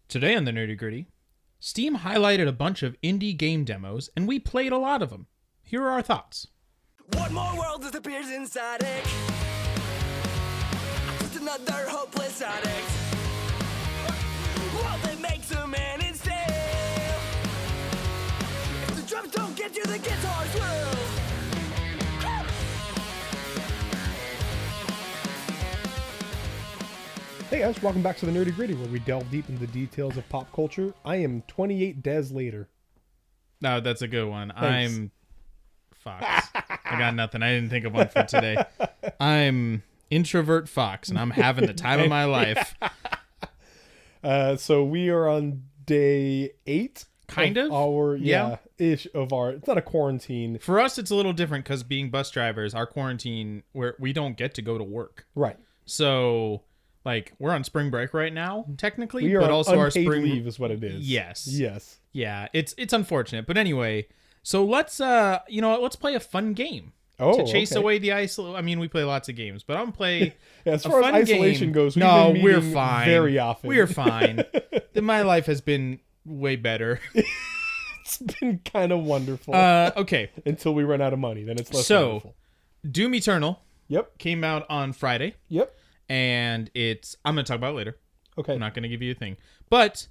Today on the Nerdy Gritty, Steam highlighted a bunch of indie game demos, and we played a lot of them. Here are our thoughts. One more world disappears inside it. Just another hopeless addict. Well, they make some man instead. If the drums don't get you, the guitars will. Hey guys, welcome back to the Nerdy Gritty, where we delve deep into the details of pop culture. I am 28 Dez later. No, that's a good one. Thanks. I'm Fox. I got nothing. I didn't think of one for today. I'm introvert Fox, and I'm having the time of my life. So we are on day 8. Kind of? Ish of our, it's not a quarantine. For us, it's a little different because being bus drivers, our quarantine, where we don't get to go to work. Right. So, like, we're on spring break right now, technically. We are but on also unpaid our spring leave is what it is. Yes. Yes. Yeah, it's unfortunate. But anyway, so let's play a fun game. Oh, to chase okay. away the isolation. I mean, we play lots of games, but I'm gonna play As a far as fun isolation game. goes, we've no, been we're meeting fine. very often. We're fine. My life has been way better. It's been kind of wonderful. Okay. Until we run out of money, then it's less So, wonderful. Doom Eternal Yep. came out on Friday, Yep. and I'm gonna talk about it later. Okay. I'm not gonna give you a thing, but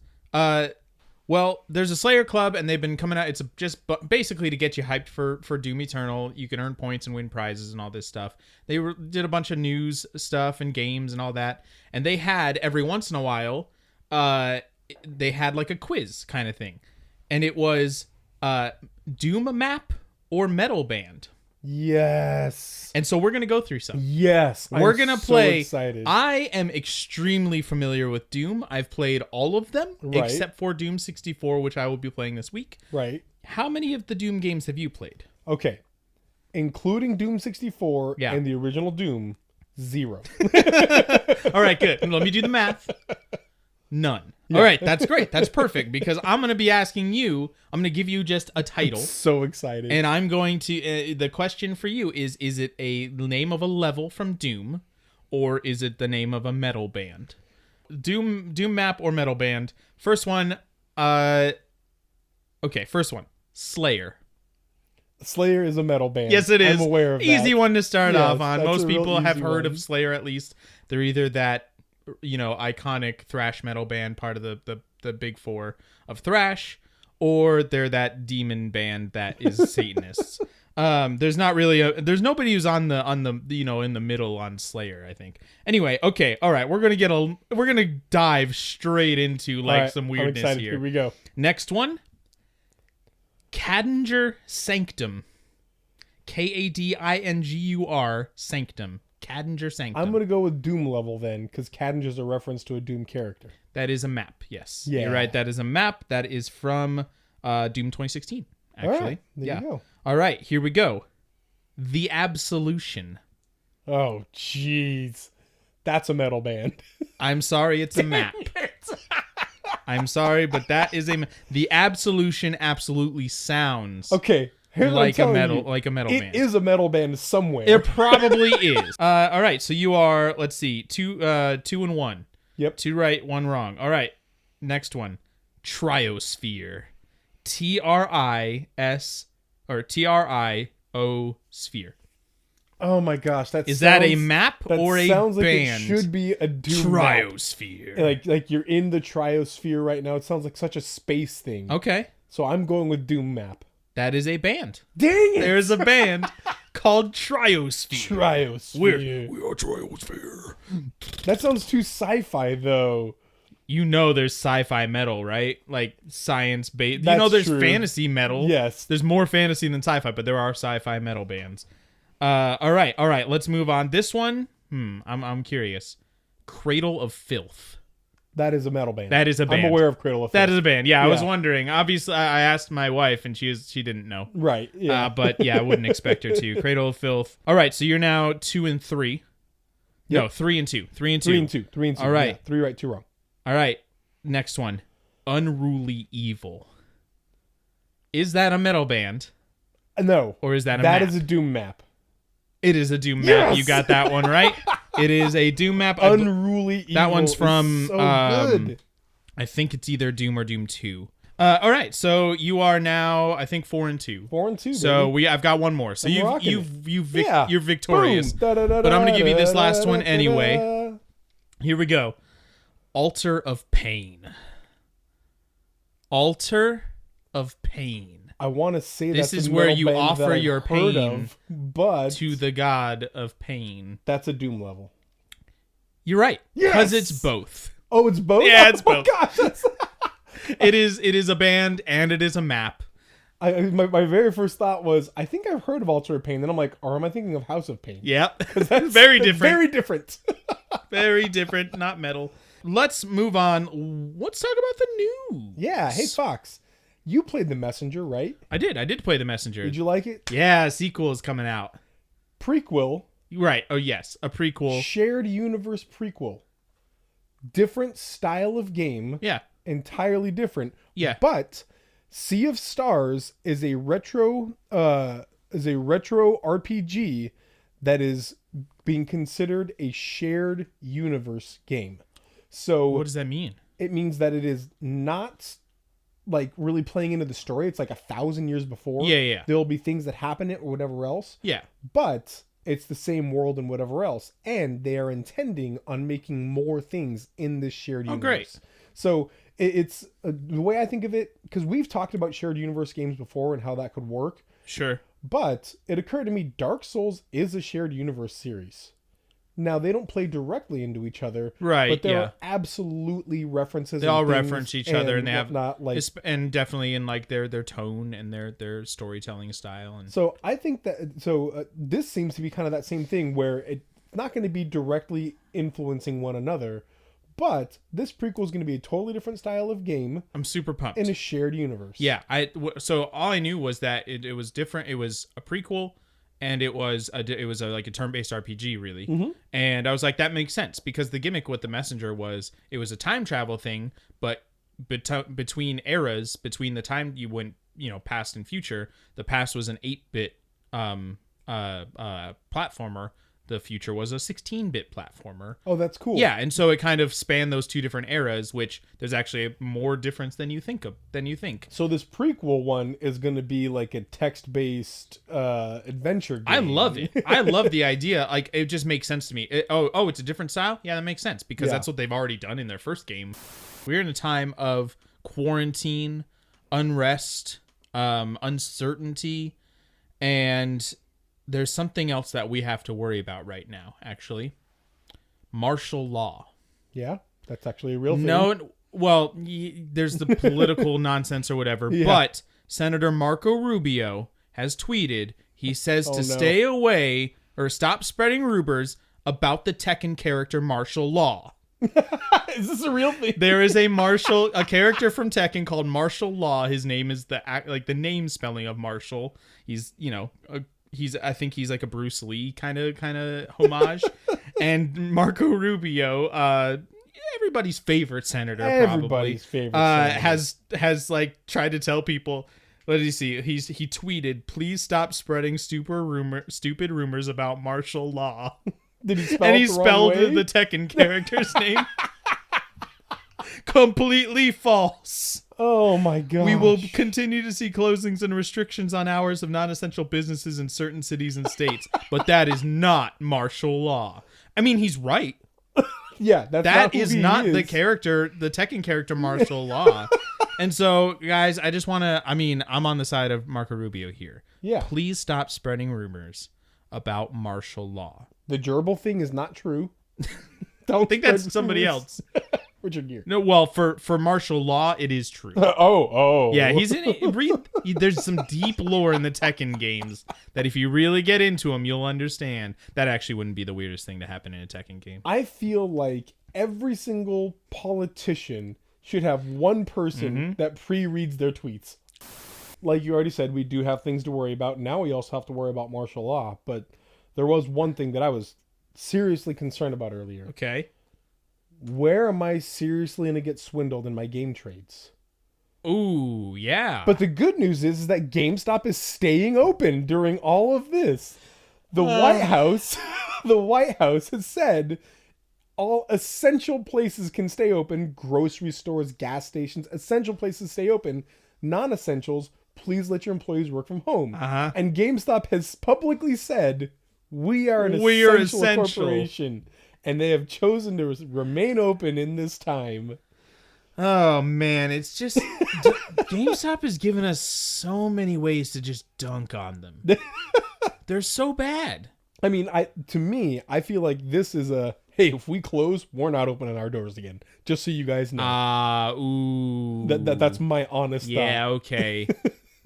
well, there's a Slayer Club, and they've been coming out. It's just basically to get you hyped for Doom Eternal. You can earn points and win prizes and all this stuff. They did a bunch of news stuff and games and all that. And they had, every once in a while, they had like a quiz kind of thing. And it was Doom map or metal band. Yes. And so we're going to go through some. Yes. We're going to play. So excited. I am extremely familiar with Doom. I've played all of them Right. except for Doom 64, which I will be playing this week. Right. How many of the Doom games have you played? Okay. Including Doom 64 Yeah. and the original Doom, 0. All right, good. Let me do the math. None. All right, that's great. That's perfect because I'm going to be asking you, I'm going to give you just a title. So excited. And I'm going to, the question for you is it a name of a level from Doom or is it the name of a metal band? Doom map or metal band. First one, first one, Slayer. Slayer is a metal band. Yes, it is. I'm aware of that. Easy one to start Yes, off on. that's Most a real people have easy heard one. of Slayer at least. They're either that, iconic thrash metal band, part of the big four of thrash, or they're that demon band that is Satanists. There's nobody who's on the in the middle on Slayer, I think. Anyway, okay, all right, we're gonna dive straight into some I'm weirdness excited. here. Here we go. Next one, Kadinger Sanctum. Kadingur Sanctum. Kadinger Sanctum. I'm going to go with Doom level then, because Kadinger's a reference to a Doom character. That is a map, yes. Yeah. You're right, that is a map. That is from Doom 2016, actually. All right, there you go. All right, here we go. The Absolution. Oh, jeez. That's a metal band. I'm sorry, it's a map. I'm sorry, but that is The Absolution absolutely sounds Okay. Here's what I'm like a telling metal you. band. It is a metal band somewhere. It probably is. All right, so you are, let's see, 2 and 1. Yep. 2 right, 1 wrong. All right, next one. Triosphere. Trio sphere. Oh my gosh, Is that a map or a sounds like band? It should be a Doom map. Triosphere. Like you're in the triosphere right now. It sounds like such a space thing. Okay, So I'm going with Doom map. that is a band. Dang it! There's a band called Triosphere. Triosphere. We are Triosphere. That sounds too sci-fi though. There's sci-fi metal, right? Like science-based. That's There's true. fantasy metal. Yes. There's more fantasy than sci-fi, but there are sci-fi metal bands. All right. Let's move on. This one, I'm curious. Cradle of Filth. That is a metal band. That is a band. I'm aware of Cradle of Filth. That is a band. Yeah, I was Yeah. wondering. Obviously, I asked my wife, and she didn't know. Right. Yeah. But yeah, I wouldn't expect her to. Cradle of Filth. All right, so you're now 2 and 3. Yep. No, 3 and 2. 3 and 2. 3 and 2. 3 and 2. All right. Yeah, 3 right, 2 wrong. All right. Next one. Unruly Evil. Is that a metal band? No. Or is that a That map? is a Doom map. It is a Doom map. Yes! You got that one right. It is a Doom map. Unruly Evil. That one's is from so good. I think it's either Doom or Doom 2. All right, so you are now, I think, 4-2. 4-2. So baby. I've got one more. So I'm you're victorious. Boom. But I'm gonna give you this last one anyway. Here we go. Altar of Pain. Altar of Pain. I want to say this that's is a where metal you band offer that I've your heard pain of, but to the god of pain. that's a Doom level. You're right. Yes! Because it's both. Oh, it's both? Yeah, it's oh both. Gosh, that's... It is a band and it is a map. My very first thought was, I think I've heard of Altar of Pain. Then I'm like, or am I thinking of House of Pain? Yep. That's very different. Very different. Very different. Not metal. Let's move on. Let's talk about the news. Yeah. Hey, Fox. You played The Messenger, right? I did play The Messenger. Did you like it? Yeah, sequel is coming out. Prequel. Right. Oh, yes. A prequel. Shared universe prequel. Different style of game. Yeah. Entirely different. Yeah. But Sea of Stars is a retro RPG that is being considered a shared universe game. So What does that mean? it means that it is not like really playing into the story. It's like 1,000 years before. Yeah. There'll be things that happen it or whatever else. Yeah. But it's the same world and whatever else. And they are intending on making more things in this shared universe. Great. So it's the way I think of it, because we've talked about shared universe games before and how that could work. Sure. But it occurred to me, Dark Souls is a shared universe series. Now, they don't play directly into each other. Right, But there yeah. are absolutely references. They and all things reference each other and they have whatnot, like. and definitely in like their tone and their storytelling style and So I think that this seems to be kind of that same thing where it's not going to be directly influencing one another, but this prequel is going to be a totally different style of game I'm super pumped. in a shared universe. Yeah, so all I knew was that it was different. It was a prequel, and it was like a turn-based RPG, really. Mm-hmm. And I was like, that makes sense because the gimmick with the Messenger was it was a time travel thing, but between eras, between the time you went, past and future, the past was an 8-bit platformer. The future was a 16-bit platformer. Oh, that's cool. Yeah, and so it kind of spanned those two different eras, which there's actually more difference than you think. So this prequel one is going to be like a text-based adventure game. I love it. I love the idea. Like, it just makes sense to me. It's a different style? Yeah, that makes sense because that's what they've already done in their first game. We're in a time of quarantine, unrest, uncertainty, and there's something else that we have to worry about right now, actually. Martial law. Yeah, that's actually a real thing. No, well, there's the political nonsense or whatever, but Senator Marco Rubio has tweeted, he says stay away or stop spreading rumors about the Tekken character martial law. Is this a real thing? There is a character from Tekken called Martial Law. His name is the name spelling of Marshall. He's, I think he's like a Bruce Lee kind of homage. And Marco Rubio, everybody's favorite senator, Everybody's favorite senator. has like tried to tell people. What did he see? He tweeted, "Please stop spreading stupid rumors about martial law." Did he spell and it he the spelled wrong way? the Tekken character's name completely false. Oh my god. We will continue to see closings and restrictions on hours of non-essential businesses in certain cities and states, but that is not martial law. I mean, he's right. Yeah, That is not the character, the Tekken character martial law. And so, guys, I just want to, I'm on the side of Marco Rubio here. Yeah. Please stop spreading rumors about martial law. The gerbil thing is not true. I think that's spread somebody rumors. else. Richard Gere. No, well, for martial law, it is true. Oh. Yeah, he's in it. There's some deep lore in the Tekken games that if you really get into them, you'll understand. That actually wouldn't be the weirdest thing to happen in a Tekken game. I feel like every single politician should have one person that pre-reads their tweets. Like you already said, we do have things to worry about. Now we also have to worry about martial law. But there was one thing that I was seriously concerned about earlier. Okay. Where am I seriously going to get swindled in my game trades? Ooh, yeah. But the good news is that GameStop is staying open during all of this. The White House has said, all essential places can stay open. Grocery stores, gas stations, essential places stay open. Non-essentials, please let your employees work from home. Uh-huh. And GameStop has publicly said, we are an essential corporation. And they have chosen to remain open in this time. Oh, man. It's just... GameStop has given us so many ways to just dunk on them. They're so bad. I mean, to me, I feel like this is a, hey, if we close, we're not opening our doors again. Just so you guys know. Ooh. That's my honest thought. Yeah, okay.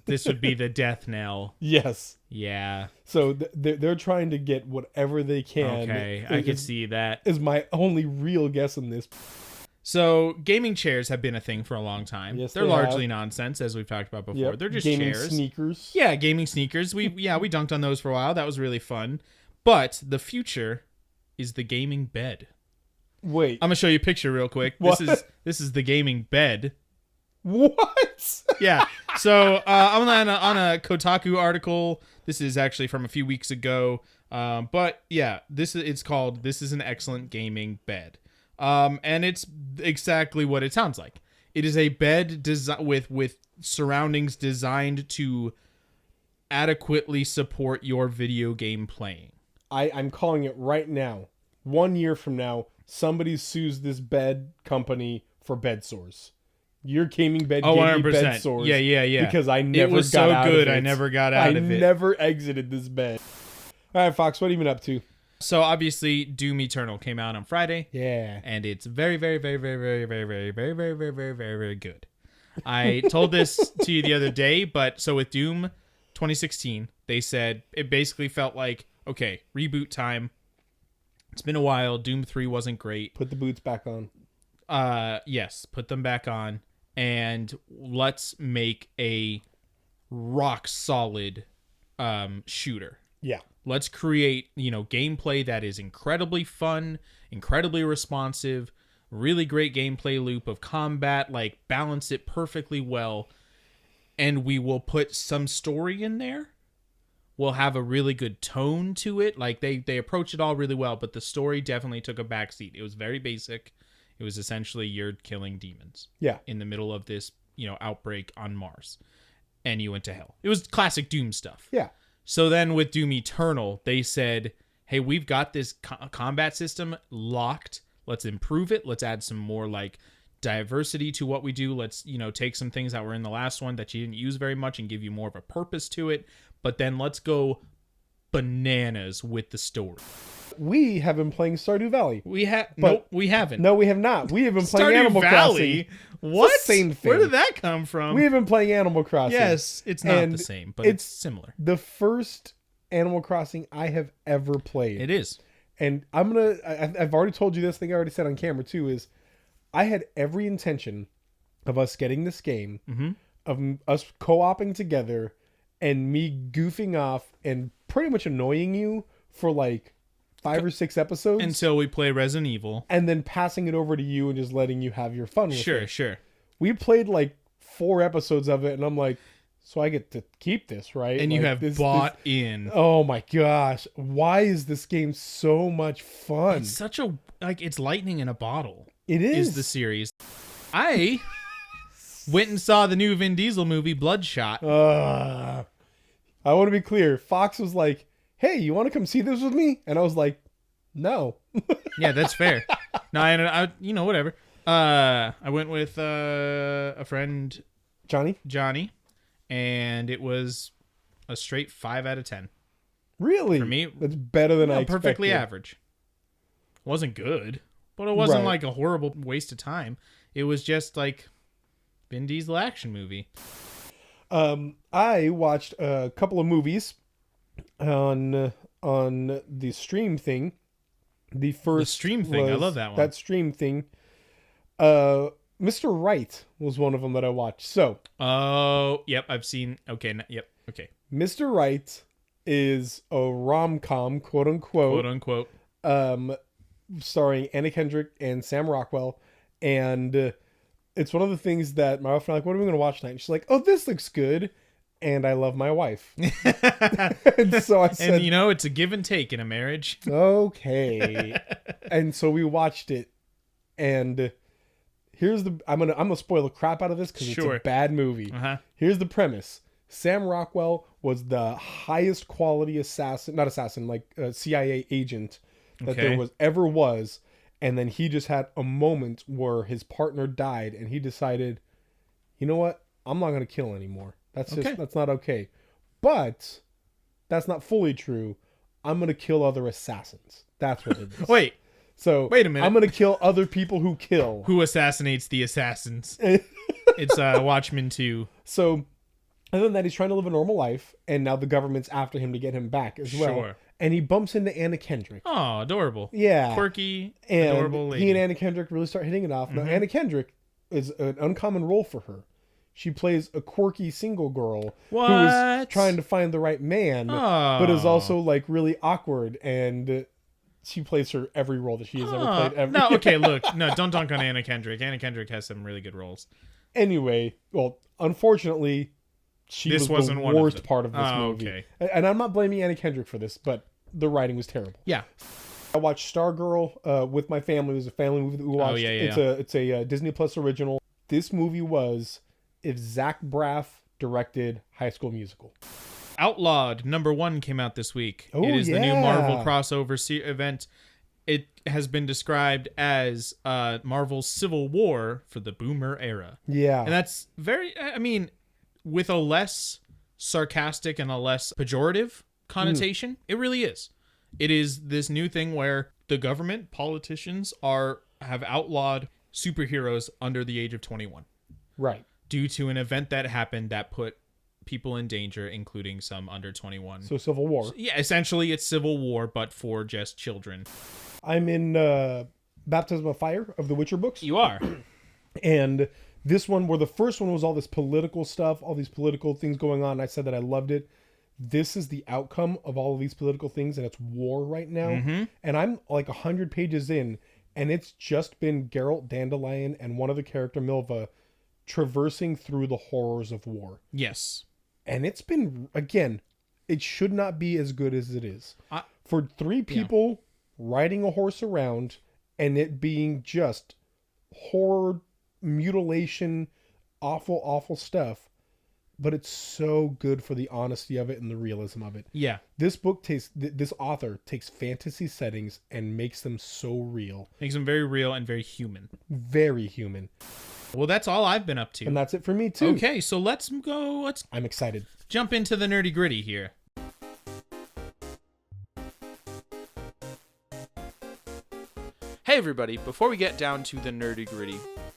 This would be the death knell. Yes. Yeah. So they're trying to get whatever they can. Okay, I can see that. Is my only real guess in this. So gaming chairs have been a thing for a long time. Yes, they're they largely have. nonsense, as we've talked about before. Yep. They're just gaming chairs. Sneakers. Yeah, gaming sneakers. We dunked on those for a while. That was really fun. But the future is the gaming bed. Wait. I'm gonna show you a picture real quick. What? This is the gaming bed. What? Yeah. So I'm on a Kotaku article. This is actually from a few weeks ago. But yeah, it's called "This is an excellent gaming bed," and it's exactly what it sounds like. It is a bed with surroundings designed to adequately support your video game playing. I'm calling it right now. 1 year from now, somebody sues this bed company for bed sores. Your gaming bed gave me bed sores. Yeah. Because I never it was got so out good. of it. I never got out of it. I never exited this bed. All right, Fox, what have you been up to? So obviously, Doom Eternal came out on Friday. Yeah. And it's very, very, very, very, very, very, very, very, very, very, very, very, very good. I told this to you the other day, but so with Doom 2016, they said it basically felt like, okay, reboot time. It's been a while. Doom 3 wasn't great. Put the boots back on. Yes, put them back on. And let's make a rock solid shooter. Yeah. Let's create, gameplay that is incredibly fun, incredibly responsive, really great gameplay loop of combat, like balance it perfectly well. And we will put some story in there. We'll have a really good tone to it. Like they approach it all really well, but the story definitely took a backseat. It was very basic. It was essentially you're killing demons. Yeah. In the middle of this, outbreak on Mars. And you went to hell. It was classic Doom stuff. Yeah. So then with Doom Eternal, they said, hey, we've got this combat system locked. Let's improve it. Let's add some more diversity to what we do. Let's, take some things that were in the last one that you didn't use very much and give you more of a purpose to it. But then let's go bananas with the story. We have been playing Stardew Valley. Nope, we haven't. No, we have not. We have been playing Stardew Animal Valley? Crossing. What? It's the same thing. Where did that come from? We have been playing Animal Crossing. Yes, it's not And the same, but it's similar. The first Animal Crossing I have ever played. It is. And I've already told you this thing I already said on camera too, is I had every intention of us getting this game, of us co-oping together, and me goofing off and pretty much annoying you for 5 or 6 episodes. Until we play Resident Evil. And then passing it over to you and just letting you have your fun with it. Sure. We played 4 episodes of it, and I'm like, so I get to keep this, right? And you have bought in. Oh my gosh. Why is this game so much fun? It's such a, it's lightning in a bottle. It is. Is the series. I went and saw the new Vin Diesel movie, Bloodshot. I want to be clear. Fox was like, hey, you want to come see this with me? And I was like, no. Yeah, that's fair. No, I whatever. I went with a friend, Johnny, and it was a straight 5 out of 10. Really? For me, that's better than I expected. Perfectly average. Wasn't good, but it wasn't a horrible waste of time. It was just Vin Diesel action movie. I watched a couple of movies on the stream thing. The stream thing, I love that one. That stream thing. Mr. Right was one of them that I watched. So. Oh, yep, I've seen. Okay, yep, okay. Mr. Right is a rom-com, quote unquote, starring Anna Kendrick and Sam Rockwell, and it's one of the things that my wife and I are like, what are we going to watch tonight? And she's like, oh, this looks good. and I love my wife. And so I said, And you know, it's a give and take in a marriage. okay. And so we watched it, and here's the I'm gonna spoil the crap out of this because it's Sure. a bad movie. Uh-huh. Here's the premise. Sam Rockwell was the highest quality CIA agent that Okay. there ever was. And then he just had a moment where his partner died, and he decided, you know what? I'm not going to kill anymore. That's not okay. But that's not fully true. I'm going to kill other assassins. That's what it is. Wait, So wait a minute. I'm going to kill other people who kill. who assassinates the assassins? It's Watchmen 2. So other than that, he's trying to live a normal life, and now the government's after him to get him back as well. Sure. And he bumps into Anna Kendrick. Oh, adorable. Yeah. Quirky, And adorable lady. he and Anna Kendrick really start hitting it off. Now, Anna Kendrick is an uncommon role for her. She plays a quirky single girl who is What? trying to find the right man, Oh. but is also like really awkward, and she plays her every role that she has ever played ever. No, okay, look. No, don't dunk on Anna Kendrick. Anna Kendrick has some really good roles. Anyway, well, unfortunately, This was wasn't the one of worst them. part of this Oh, movie. okay. And I'm not blaming Anna Kendrick for this, but the writing was terrible. Yeah. I watched Stargirl with my family. It was a family movie that we watched. yeah. It's a Disney Plus original. This movie was if Zach Braff directed High School Musical. Outlawed #1 came out this week. Oh, it is the new yeah. Marvel crossover event. It has been described as Marvel's Civil War for the Boomer era. Yeah. And that's very, I mean, with a less sarcastic and a less pejorative connotation, it really is. It is this new thing where the government, politicians have outlawed superheroes under the age of 21 Right. due to an event that happened that put people in danger, including some under 21. So Civil War. Yeah, essentially it's Civil War, but for just children. I'm in Baptism of Fire of the Witcher books. You are. And this one, where the first one was all this political stuff, all these political things going on, I said that I loved it. This is the outcome of all of these political things, and it's war right now. And I'm like 100 pages in, and it's just been Geralt Dandelion and one other character, Milva, traversing through the horrors of war. Yes. And it's been, again, it should not be as good as it is. For three people riding a horse around and it being just horror, mutilation, awful stuff, but it's so good for the honesty of it and the realism of it. Yeah. This author takes fantasy settings and makes them so real. Makes them very real and very human. Very human. Well, that's all I've been up to. And that's it for me too. Okay, so let's I'm excited. jump into the nerdy gritty here. Hey everybody, before we get down to the nerdy gritty,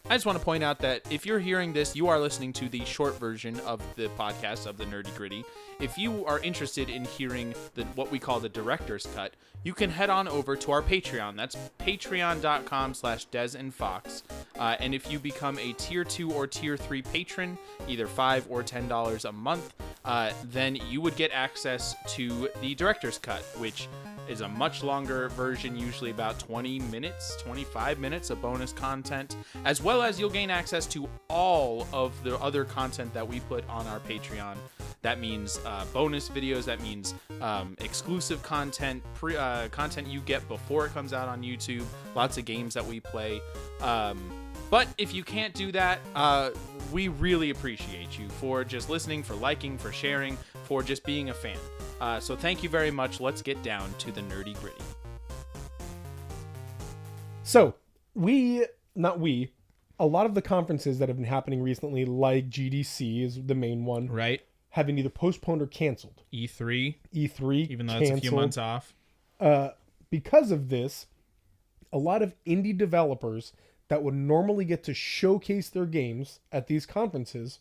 I just want to point out that if you're hearing this, you are listening to the short version of the podcast of the nerdy gritty. If you are interested in hearing what we call the director's cut, you can head on over to our Patreon. That's patreon.com/dezandfox. And if you become a tier 2 or tier 3 patron, either $5 or $10 a month, then you would get access to the director's cut, which is a much longer version, usually about 20 minutes, 25 minutes of bonus content, as well as you'll gain access to all of the other content that we put on our Patreon. That means bonus videos, that means exclusive content, content you get before it comes out on YouTube, lots of games that we play. But if you can't do that, we really appreciate you for just listening, for liking, for sharing, for just being a fan. So thank you very much. Let's get down to the nerdy gritty. So, a lot of the conferences that have been happening recently, like GDC is the main one, Right? have been either postponed or canceled. E3, E3, even though it's a few months off. Because of this, a lot of indie developers that would normally get to showcase their games at these conferences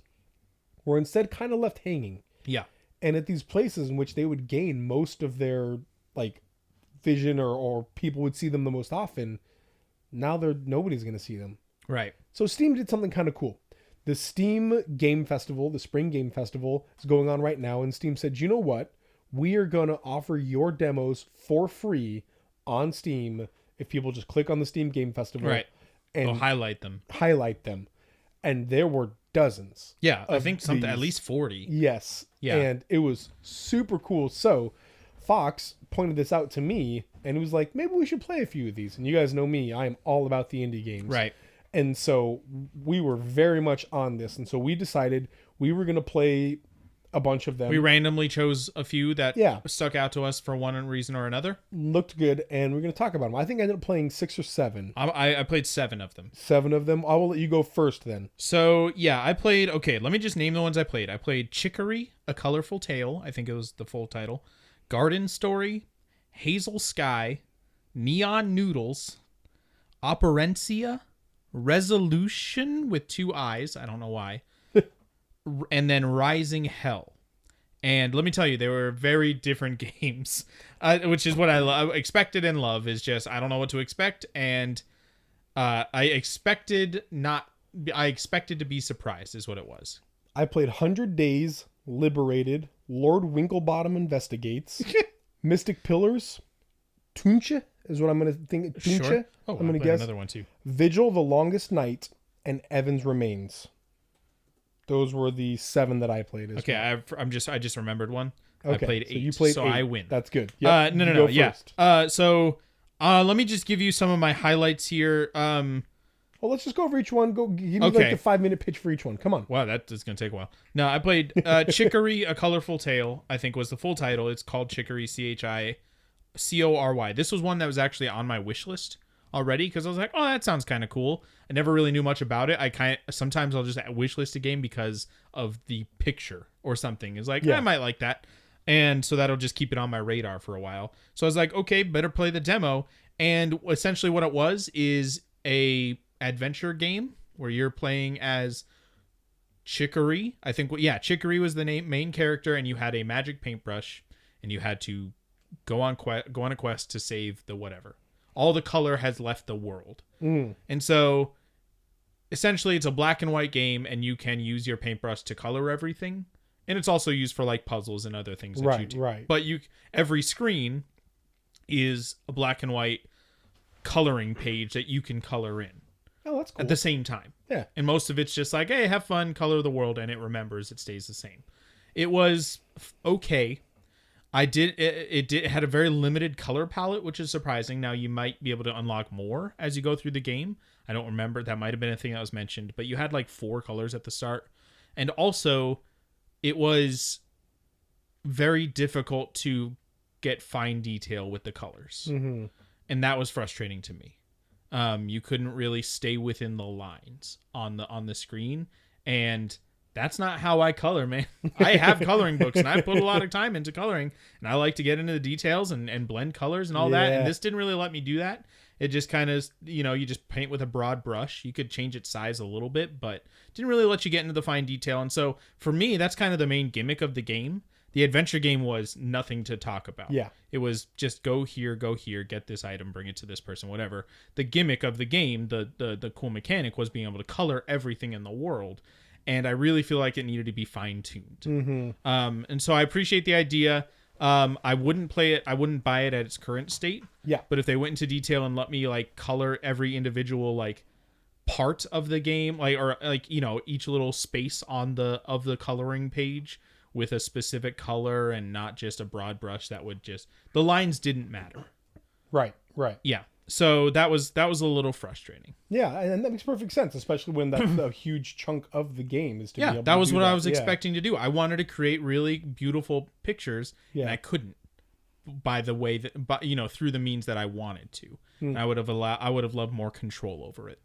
were instead kind of left hanging. Yeah. And at these places in which they would gain most of their like vision or people would see them the most often, now nobody's going to see them. Right. So Steam did something kind of cool. The Steam Game Festival, the Spring Game Festival, is going on right now, and Steam said, you know what? We are going to offer your demos for free on Steam if people just click on the Steam Game Festival Right. and highlight them. highlight them. And there were dozens. Yeah, I of think something at these. least 40. Yes. Yeah. And it was super cool. So Fox pointed this out to me and he was like, maybe we should play a few of these. And you guys know me, I am all about the indie games. Right. And so we were very much on this. And so we decided we were going to play a bunch of them. We randomly chose a few that Yeah. stuck out to us for one reason or another. Looked good. And we're going to talk about them. I think I ended up playing 6 or 7. I played 7 of them. 7 of them. I will let you go first then. So, yeah, I played... Okay, let me just name the ones I played. I played Chicory, A Colorful Tale. I think it was the full title. Garden Story, Hazel Sky, Neon Noodles, Operencia, Resolution with 2 eyes. I don't know why. And then Rising Hell. And let me tell you, they were very different games, which is what I expected and love. Is just I don't know what to expect, and I expected to be surprised. Is what it was. I played 100 Days, Liberated, Lord Winklebottom Investigates, Mystic Pillars, Tunche is what I'm going to think. Tunche, Sure. Oh, I'm going to played guess. another one too. Vigil, The Longest Night, and Evans Remains. Those were the 7 that I played. Okay, I just remembered one. Okay, I played 8, so you played 8. I win. That's good. No, you go yeah. first. So let me just give you some of my highlights here. Well, let's just go over each one. Go give me Okay. like the 5-minute pitch for each one. Come on. Wow, that is going to take a while. No, I played Chicory, A Colorful Tale, I think was the full title. It's called Chicory, Chicory. This was one that was actually on my wish list already because I was like, oh, that sounds kind of cool. I never really knew much about it. Sometimes I'll just wish list a game because of the picture or something. It's like, Yeah. I might like that. And so that'll just keep it on my radar for a while. So I was like, okay, better play the demo. And essentially what it was is a adventure game where you're playing as Chicory. I think, Chicory was the main character, and you had a magic paintbrush, and you had to go on a quest to save the whatever. All the color has left the world. And so essentially it's a black and white game, and you can use your paintbrush to color everything. And it's also used for like puzzles and other things that you do. Right. But every screen is a black and white coloring page that you can color in Oh, that's cool. at the same time. Yeah. And most of it's just like, hey, have fun, color the world, and it remembers, it stays the same. It was okay. It had a very limited color palette, which is surprising. Now you might be able to unlock more as you go through the game. I don't remember. That might have been a thing that was mentioned, but you had like 4 colors at the start. And also it was very difficult to get fine detail with the colors. Mm-hmm. And that was frustrating to me. You couldn't really stay within the lines on the screen, and that's not how I color, man. I have coloring books, and I put a lot of time into coloring, and I like to get into the details and blend colors and all that. And this didn't really let me do that. It just kind of, you just paint with a broad brush. You could change its size a little bit, but didn't really let you get into the fine detail. And so for me, that's kind of the main gimmick of the game. The adventure game was nothing to talk about. Yeah. It was just go here, get this item, bring it to this person, whatever. The gimmick of the game, the cool mechanic, was being able to color everything in the world. And I really feel like it needed to be fine-tuned. Mm-hmm. And so I appreciate the idea. I wouldn't play it. I wouldn't buy it at its current state. Yeah. But if they went into detail and let me like color every individual like part of the game, each little space on the coloring page with a specific color and not just a broad brush, that would just, the lines didn't matter. Right. Yeah. So that was a little frustrating. Yeah, and that makes perfect sense, especially when that's a huge chunk of the game is to be able to that was do what that. I was expecting to do. I wanted to create really beautiful pictures, and I couldn't by the way that, through the means that I wanted to. And I would have loved more control over it.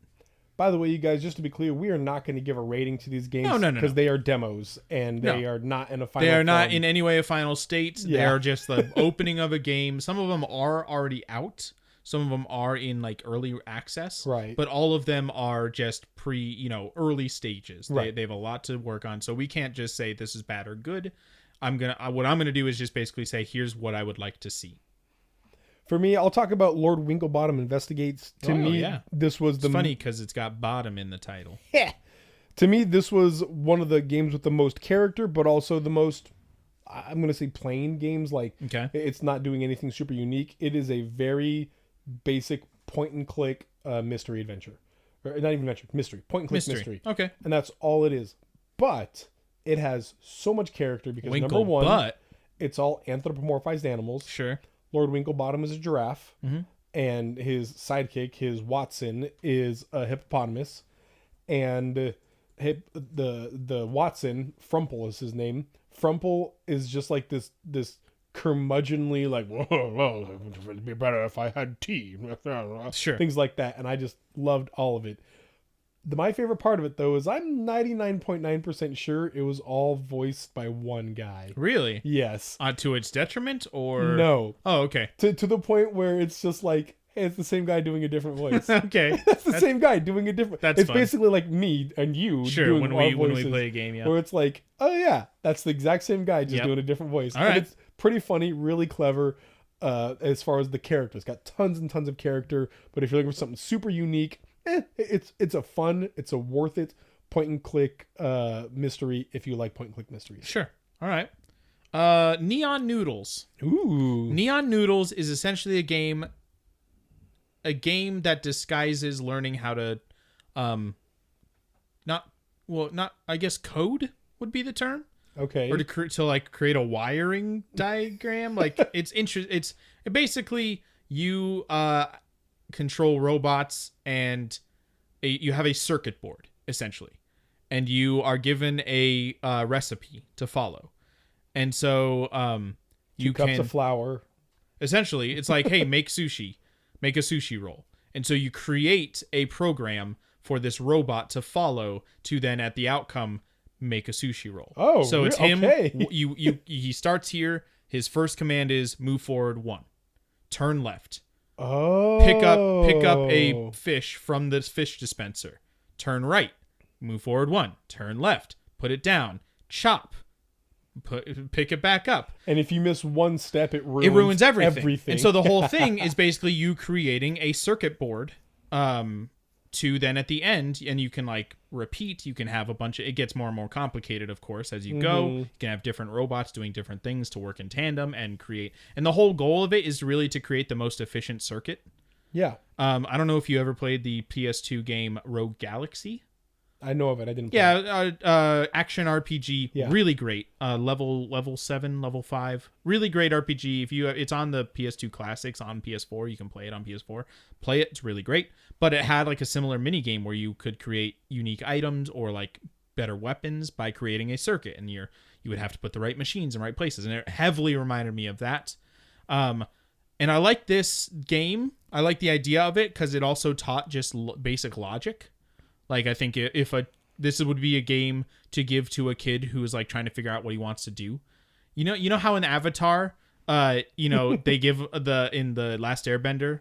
By the way, you guys, just to be clear, we are not going to give a rating to these games No. because they are demos and they are not in a final They are not form. in any way a final state. They are just the opening of a game. Some of them are already out. Some of them are in like early access. Right. But all of them are just early stages. Right. They have a lot to work on. So we can't just say this is bad or good. What I'm gonna do is just basically say, here's what I would like to see. For me, I'll talk about Lord Winklebottom Investigates. To me, this was It's funny because it's got bottom in the title. To me, this was one of the games with the most character, but also the most, I'm going to say, plain games. Like, it's not doing anything super unique. It is a very basic point and click mystery adventure. or not even adventure, mystery, point and click mystery. Okay. And that's all it is. But it has so much character because Winkle number one, butt. it's all anthropomorphized animals. Sure. Lord Winklebottom is a giraffe, and his sidekick, his Watson, is a hippopotamus, and the Watson, Frumple is his name. Frumple is just like this curmudgeonly, like, well, it would be better if I had tea. Sure. Things like that, and I just loved all of it. My favorite part of it, though, is I'm 99.9% sure it was all voiced by one guy. Really? Yes. To its detriment, or No. Oh, okay. To the point where it's just like, hey, it's the same guy doing a different voice. Okay. It's the same guy doing a different. That's It's fun. basically like me and you. Sure. doing When our we voices, play a game, yeah. where it's like, oh yeah, that's the exact same guy, just Yep. doing a different voice. All And right. it's pretty funny, really clever. As far as the character, it's got tons and tons of character. But if you're looking for something super unique, it's a worth it point and click mystery if you like point and click mysteries. Sure. All right. Neon Noodles. Ooh. Neon Noodles is essentially a game that disguises learning how to I guess code would be the term, Okay. or to create a wiring diagram. Like it's basically you control robots, and you have a circuit board essentially, and you are given a recipe to follow, and so you Cups can of flour. essentially, it's like, hey, make a sushi roll. And so you create a program for this robot to follow to then at the outcome make a sushi roll. Oh, so it's him. okay. He starts here. His first command is move forward 1, turn left, Oh. pick up a fish from the fish dispenser, turn right, move forward 1, turn left, put it down, chop, pick it back up. And if you miss one step, it ruins everything. And so the whole thing is basically you creating a circuit board to then at the end, and you can like repeat, you can have it gets more and more complicated, of course, as you go. You can have different robots doing different things to work in tandem and create. And the whole goal of it is really to create the most efficient circuit. Yeah. I don't know if you ever played the PS2 game Rogue Galaxy. I know of it. I didn't play it. Yeah, action RPG, Yeah. really great. Level 7, level 5, really great RPG. It's on the PS2 classics on PS4. You can play it on PS4. Play it; it's really great. But it had like a similar mini game where you could create unique items or like better weapons by creating a circuit, and you would have to put the right machines in right places. And it heavily reminded me of that. And I like this game. I like the idea of it because it also taught just basic logic. Like, I think this would be a game to give to a kid who is like trying to figure out what he wants to do. You know how in Avatar, they give in the Last Airbender,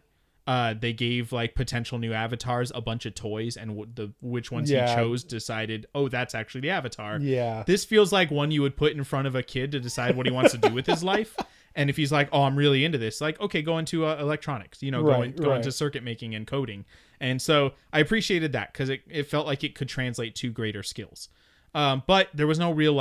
they gave like potential new avatars a bunch of toys, and which ones he chose decided, oh, that's actually the avatar. Yeah. This feels like one you would put in front of a kid to decide what he wants to do with his life. And if he's like, oh, I'm really into this, like, okay, go into electronics, go into circuit making and coding. And so I appreciated that because it felt like it could translate to greater skills. But there was no real,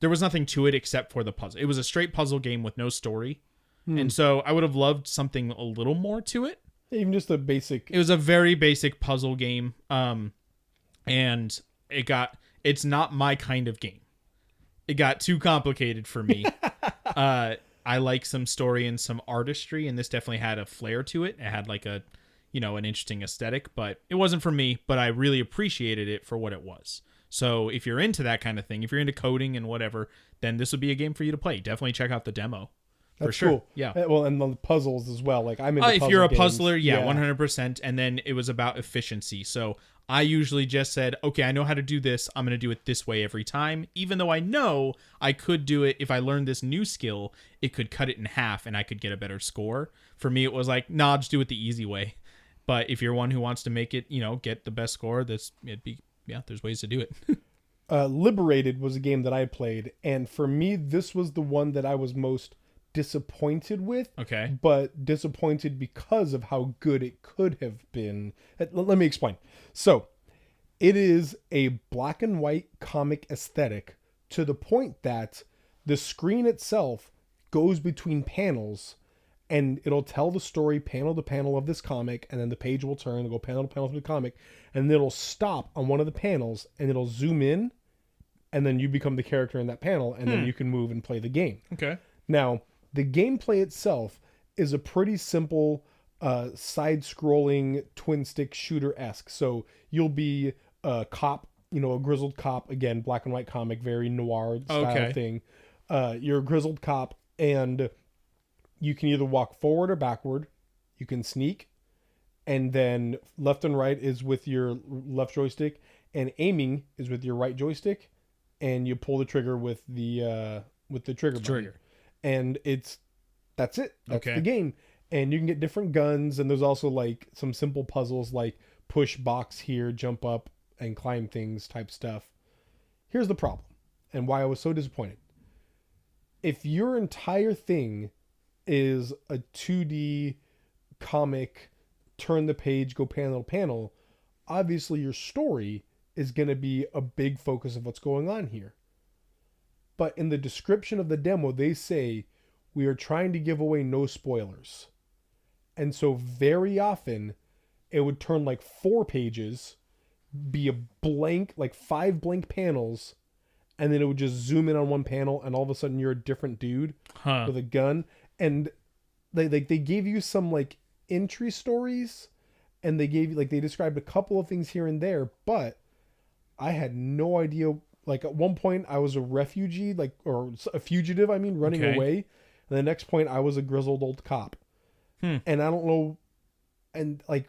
there was nothing to it except for the puzzle. It was a straight puzzle game with no story. And so I would have loved something a little more to it. Even just a basic. It was a very basic puzzle game. And it's not my kind of game. It got too complicated for me. I like some story and some artistry, and this definitely had a flair to it. It had like an interesting aesthetic, but it wasn't for me, but I really appreciated it for what it was. So if you're into that kind of thing, if you're into coding and whatever, then this would be a game for you to play. Definitely check out the demo. That's for sure. Cool. Yeah. Well, and the puzzles as well. Like I'm into if puzzle you're a games. puzzler, 100%. And then it was about efficiency. So I usually just said, okay, I know how to do this. I'm going to do it this way every time. Even though I know I could do it. If I learned this new skill, it could cut it in half and I could get a better score. For me, it was like, nah, just do it the easy way. But if you're one who wants to make it, get the best score, there's ways to do it. Liberated was a game that I played. And for me, this was the one that I was most disappointed with. Okay. But disappointed because of how good it could have been. Let me explain. So it is a black and white comic aesthetic to the point that the screen itself goes between panels and it'll tell the story panel to panel of this comic, and then the page will turn, it'll go panel to panel through the comic, and then it'll stop on one of the panels, and it'll zoom in, and then you become the character in that panel, and then you can move and play the game. Okay. Now, the gameplay itself is a pretty simple side-scrolling twin-stick shooter-esque. So you'll be a cop, a grizzled cop, again, black and white comic, very noir style thing. You're a grizzled cop, and you can either walk forward or backward. You can sneak, and then left and right is with your left joystick, and aiming is with your right joystick, and you pull the trigger with the trigger button. And that's it. That's the game. And you can get different guns, and there's also like some simple puzzles like push box here, jump up, and climb things type stuff. Here's the problem, and why I was so disappointed. If your entire thing is a 2D comic, turn the page, go panel to panel, obviously your story is going to be a big focus of what's going on here. But in the description of the demo, they say, we are trying to give away no spoilers. And so very often, it would turn like 4 pages, be a blank, like 5 blank panels, and then it would just zoom in on one panel, and all of a sudden you're a different dude with a gun. And they gave you some like entry stories, and they gave you they described a couple of things here and there, but I had no idea. Like at one point I was a refugee, or a fugitive, running away. And the next point I was a grizzled old cop. And I don't know. And I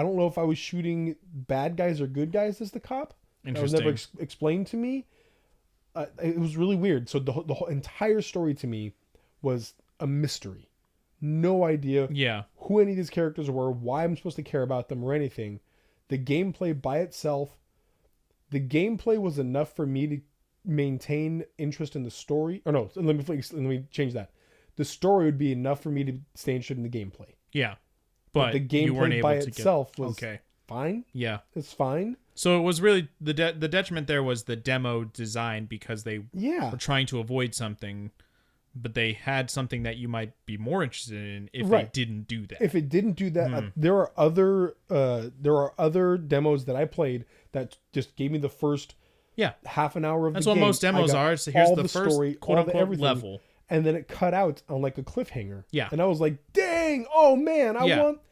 don't know if I was shooting bad guys or good guys as the cop. That was never explained to me. It was really weird. So the whole entire story to me was a mystery. No idea who any of these characters were, why I'm supposed to care about them or anything. The gameplay by itself, the gameplay was enough for me to maintain interest in the story. Or no, let me change that. The story would be enough for me to stay interested in the gameplay. Yeah. But the gameplay by itself was fine. Yeah. It's fine. So it was really the detriment there was the demo design, because they were trying to avoid something, but they had something that you might be more interested in if they didn't do that. If it didn't do that, there are other demos that I played that just gave me the first half an hour of That's the game. That's what most demos are. So here's the first story, quote unquote level. And then it cut out on like a cliffhanger. Yeah. And I was like, dang, oh man,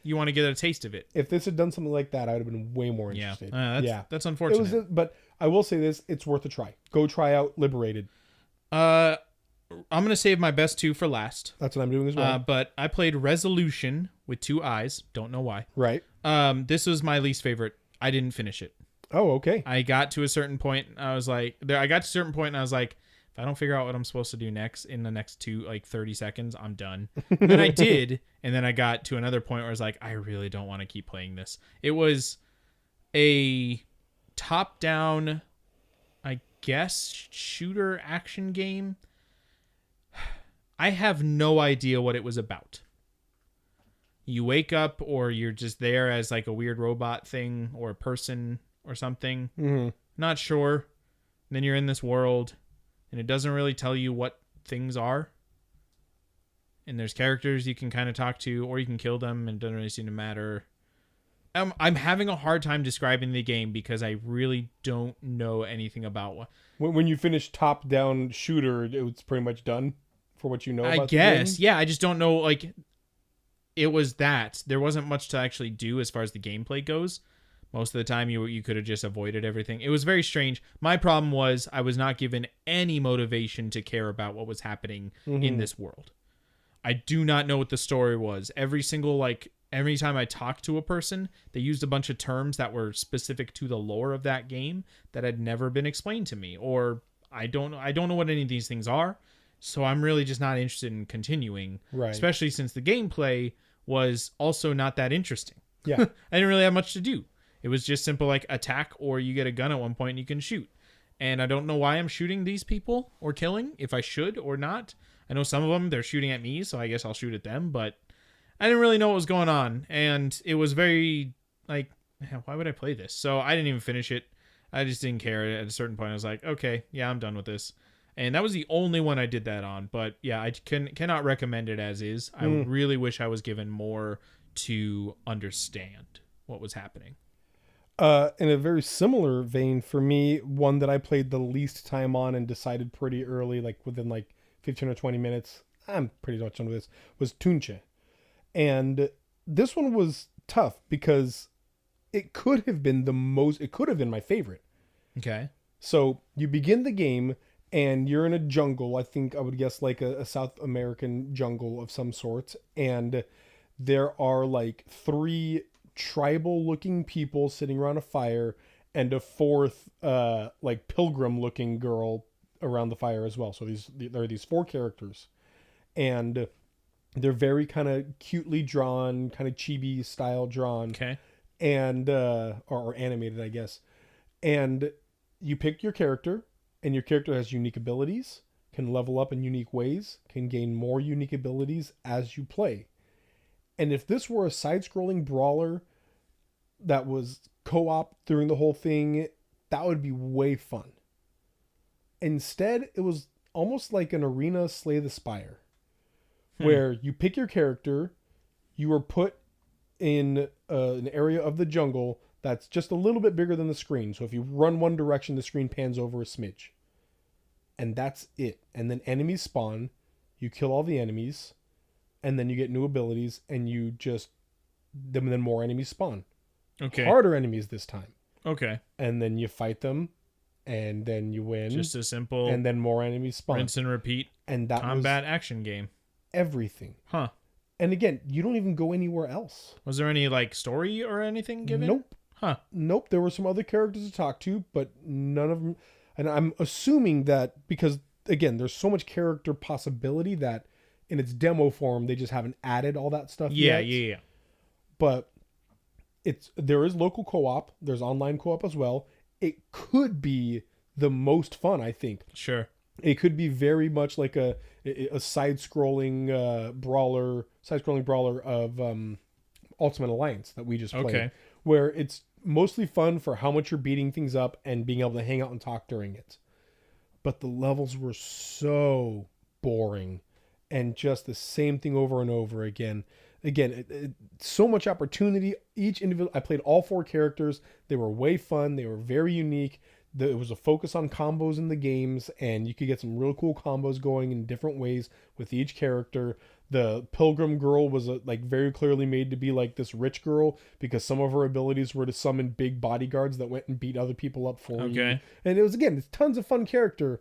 you want to get a taste of it. If this had done something like that, I would have been way more interested. That's unfortunate. But I will say this, it's worth a try. Go try out Liberated. I'm going to save my best 2 for last. That's what I'm doing as well. But I played Resolution with 2 eyes. Don't know why. Right. This was my least favorite. I didn't finish it. Oh, okay. I got to a certain point. I was like, if I don't figure out what I'm supposed to do next in the next 30 seconds, I'm done. And I did. And then I got to another point where I was like, I really don't want to keep playing this. It was a top-down, I guess, shooter action game. I have no idea what it was about. You wake up, or you're just there as like a weird robot thing or a person or something. Mm-hmm. Not sure. And then you're in this world, and it doesn't really tell you what things are. And there's characters you can kind of talk to, or you can kill them, and it doesn't really seem to matter. I'm having a hard time describing the game because I really don't know anything about what. When you finish top-down shooter, it's pretty much done for what you know about I guess, yeah. I just don't know, it was that. There wasn't much to actually do as far as the gameplay goes. Most of the time, you could have just avoided everything. It was very strange. My problem was I was not given any motivation to care about what was happening in this world. I do not know what the story was. Every time I talked to a person, they used a bunch of terms that were specific to the lore of that game that had never been explained to me. Or I don't know what any of these things are. So I'm really just not interested in continuing. Right. Especially since the gameplay was also not that interesting. Yeah. I didn't really have much to do. It was just simple attack, or you get a gun at one point and you can shoot. And I don't know why I'm shooting these people or killing, if I should or not. I know some of them, they're shooting at me, so I guess I'll shoot at them. But I didn't really know what was going on. And it was very, why would I play this? So I didn't even finish it. I just didn't care. At a certain point, I was like, okay, yeah, I'm done with this. And that was the only one I did that on. But yeah, I cannot recommend it as is. I really wish I was given more to understand what was happening. In a very similar vein for me, one that I played the least time on and decided pretty early, like within like 15 or 20 minutes, I'm pretty much under this, was Tunche. And this one was tough because it could have been my favorite. Okay. So you begin the game and you're in a jungle. I think I would guess like a South American jungle of some sort. And there are like 3 tribal looking people sitting around a fire and a 4th like pilgrim looking girl around the fire as well. So there are these 4 characters, and they're very kind of cutely drawn, kind of chibi style drawn. Okay. And or animated, I guess. And you pick your character, and your character has unique abilities, can level up in unique ways, can gain more unique abilities as you play. And if this were a side-scrolling brawler that was co-op during the whole thing, that would be way fun. Instead, it was almost like an arena Slay the Spire, where you pick your character, you are put in an area of the jungle that's just a little bit bigger than the screen. So if you run one direction, the screen pans over a smidge. And that's it. And then enemies spawn, you kill all the enemies, and then you get new abilities, and then more enemies spawn. Okay. Harder enemies this time. Okay. And then you fight them, and then you win. Just a simple and then more enemies spawn. rinse and repeat And that combat action game. Everything. Huh. And again, you don't even go anywhere else. Was there any like story or anything given? Nope. Huh. Nope. There were some other characters to talk to, but none of them. And I'm assuming that because, again, there's so much character possibility that in its demo form, they just haven't added all that stuff yet. Yeah. But there is local co-op. There's online co-op as well. It could be the most fun, I think. Sure. It could be very much like a side-scrolling brawler of Ultimate Alliance that we just played. Okay. Where it's mostly fun for how much you're beating things up and being able to hang out and talk during it. But the levels were so boring and just the same thing over and over again. Again, so much opportunity. Each individual, I played all 4 characters. They were way fun. They were very unique. There was a focus on combos in the games, and you could get some real cool combos going in different ways with each character. The pilgrim girl was very clearly made to be like this rich girl because some of her abilities were to summon big bodyguards that went and beat other people up for you. And it was, again, it's tons of fun character,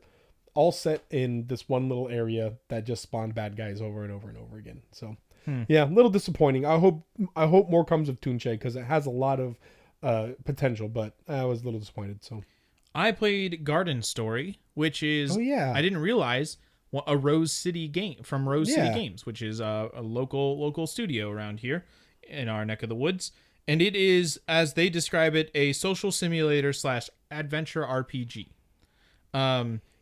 all set in this one little area that just spawned bad guys over and over and over again. So yeah, a little disappointing. I hope more comes of Tunche because it has a lot of potential, but I was a little disappointed. So I played Garden Story, which is I didn't realize a Rose City game from Rose City Games, which is a local studio around here in our neck of the woods. And it is, as they describe it, a social simulator / adventure RPG.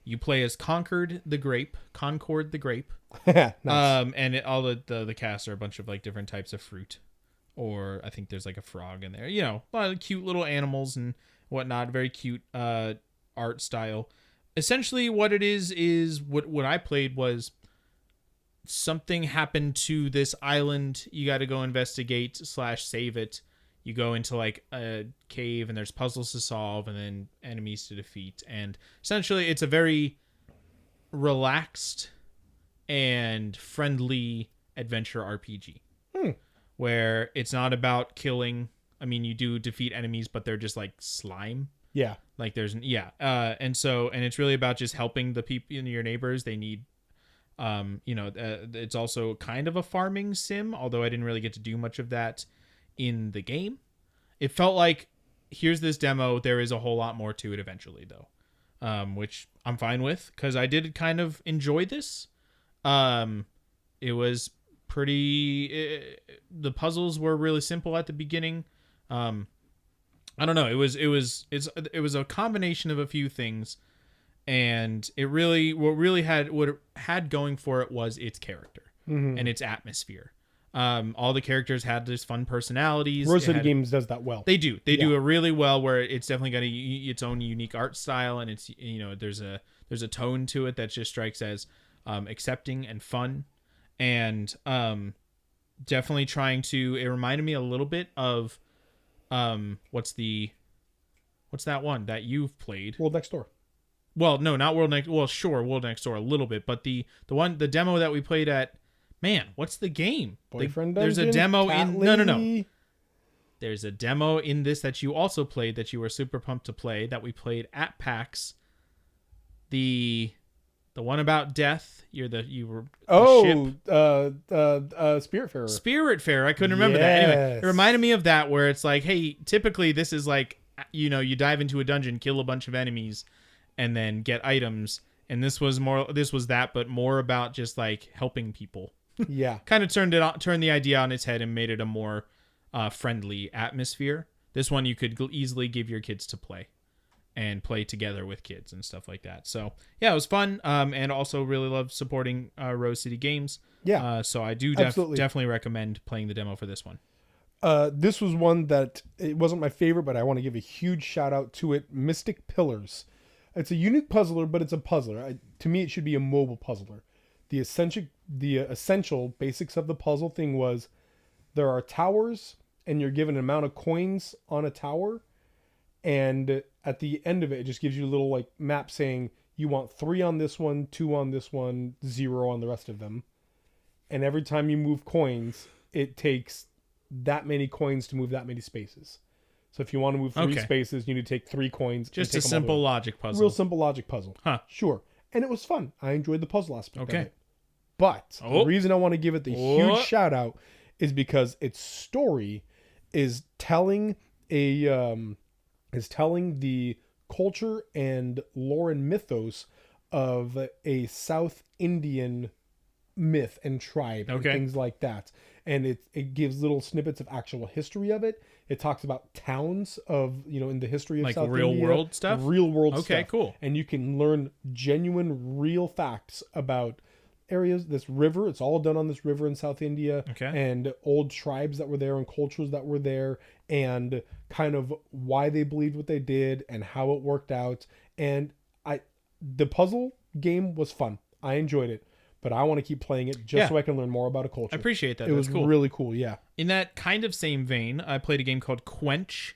You play as Concord the Grape. Nice. And all the casts are a bunch of like different types of fruit, or I think there's like a frog in there. You know, a lot of cute little animals and whatnot. Very cute art style. Essentially, what it is what I played was something happened to this island. You got to go investigate / save it. You go into like a cave and there's puzzles to solve and then enemies to defeat. And essentially, it's a very relaxed and friendly adventure RPG where it's not about killing. I mean, you do defeat enemies, but they're just like slime. Yeah. Like there's and it's really about just helping the people, your neighbors. They need it's also kind of a farming sim, although I didn't really get to do much of that in the game. It felt like here's this demo, there is a whole lot more to it eventually though, which I'm fine with because I did kind of enjoy this. It was pretty the puzzles were really simple at the beginning. I don't know. It was a combination of a few things, and what it had going for it was its character and its atmosphere. All the characters had just fun personalities. Rose City Games does that well. They do. They do it really well, where it's definitely got its own unique art style, and it's there's a tone to it that just strikes as accepting and fun, and definitely trying to. It reminded me a little bit of what's that one that you've played? World Next Door. Well, no, not World Next. Well, sure, World Next Door a little bit, but the demo that we played at. Man, what's the game? Boyfriend There's a Dungeon, demo Cat in Lady. no. There's a demo in this that you also played that you were super pumped to play that we played at PAX. The one about death. You were Spiritfarer. Spiritfarer. I couldn't remember that. Anyway, Yes. it reminded me of that where it's like, hey, typically this is like you dive into a dungeon, kill a bunch of enemies, and then get items. And this was that, but more about just like helping people. Yeah. Kind of turned the idea on its head and made it a more friendly atmosphere. This one you could easily give your kids to play and play together with kids and stuff like that. So yeah, it was fun. And also really love supporting Rose City Games. Yeah. So I do definitely recommend playing the demo for this one. This was one that it wasn't my favorite, but I want to give a huge shout out to it. Mystic Pillars. It's a unique puzzler, but it's a puzzler. To me, it should be a mobile puzzler. The essential basics of the puzzle thing was there are towers, and you're given an amount of coins on a tower, and at the end of it, it just gives you a little like map saying you want 3 on this one, 2 on this one, 0 on the rest of them. And every time you move coins, it takes that many coins to move that many spaces. So if you want to move 3 spaces, you need to take 3 coins. Just a simple logic puzzle. Real simple logic puzzle. Huh. Sure. And it was fun. I enjoyed the puzzle aspect of it. But the reason I want to give it the huge shout out is because its story is telling the culture and lore and mythos of a South Indian myth and tribe and things like that. And it gives little snippets of actual history of it. It talks about towns of, in the history of like South real India. world stuff? Real world stuff. Okay, cool. And you can learn genuine, real facts about areas, this river. It's all done on this river in South India. Okay. And old tribes that were there and cultures that were there and kind of why they believed what they did and how it worked out. And the puzzle game was fun. I enjoyed it. But I want to keep playing it just so I can learn more about a culture. I appreciate that. It was cool. really cool, yeah. In that kind of same vein, I played a game called Quench.